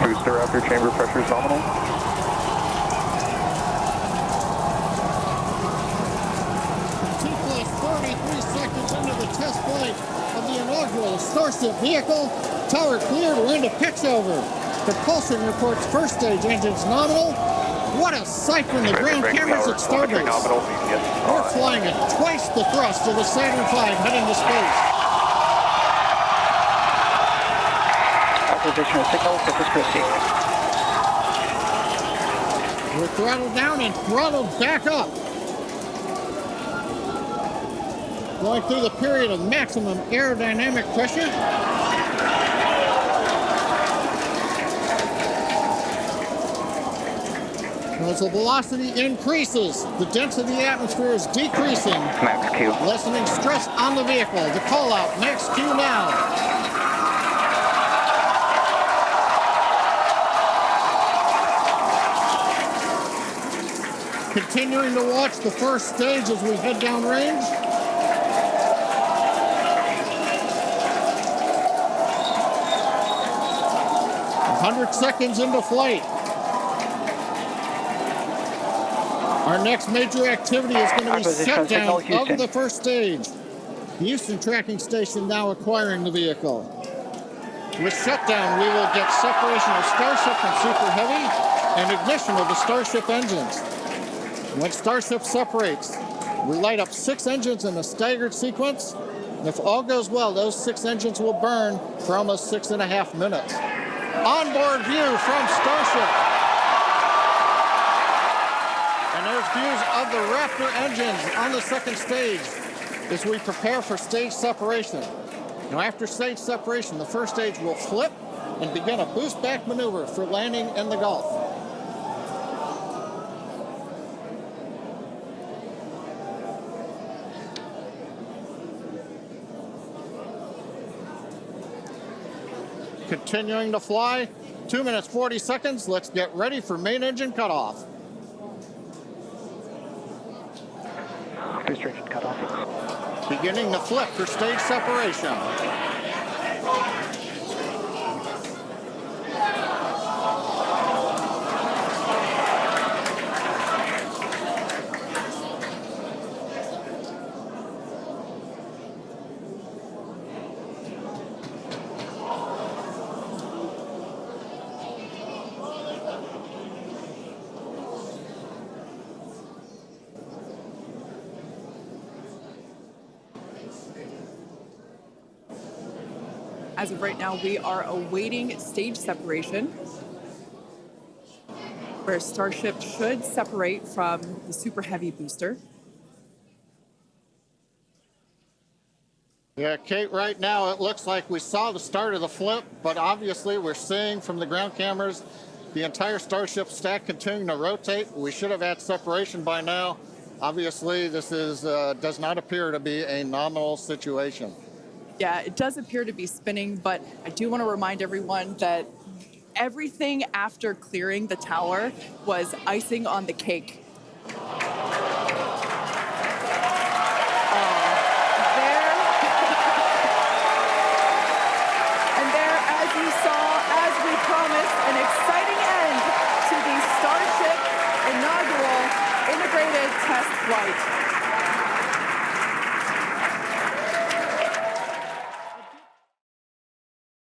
booster after chamber pressure is nominal. T+33 seconds into the test flight of the inaugural Starship vehicle. Tower cleared, we're into pitch over. Propulsion reports first stage engines nominal. What a sight from the ground cameras at Starbase. We're flying at twice the thrust of the Saturn V heading to space. Acquisition of signal, surface proceed. We're throttled down and throttled back up. Going through the period of maximum aerodynamic pressure. As the velocity increases, the density of the atmosphere is decreasing. Max Q. Lessening stress on the vehicle. The call out, max Q now. Continuing to watch the first stage as we head downrange. "100 seconds into flight. Our next major activity is going to be shutdown of the first stage. The Houston tracking station now acquiring the vehicle. With shutdown, we will get separation of Starship from Super Heavy and ignition of the Starship engines. When Starship separates, we light up 6 engines in a staggered sequence. If all goes well, those 6 engines will burn for almost 6.5 minutes. Onboard view from Starship. And there's views of the Raptor engines on the second stage as we prepare for stage separation. Now, after stage separation, the first stage will flip and begin a boost back maneuver for landing in the Gulf. Continuing to fly, 2 minutes, 40 seconds. Let's get ready for main engine cutoff. Boost engine cutoff. Beginning to flip for stage separation. As of right now, we are awaiting stage separation, where Starship should separate from the Super Heavy booster. Yeah, Kate, right now it looks like we saw the start of the flip, but obviously we're seeing from the ground cameras the entire Starship stack continuing to rotate. We should have had separation by now. Obviously, this is does not appear to be a nominal situation. Yeah, it does appear to be spinning, but I do want to remind everyone that everything after clearing the tower was icing on the cake. And there, as you saw, as we promised, an exciting end to the Starship inaugural integrated test flight.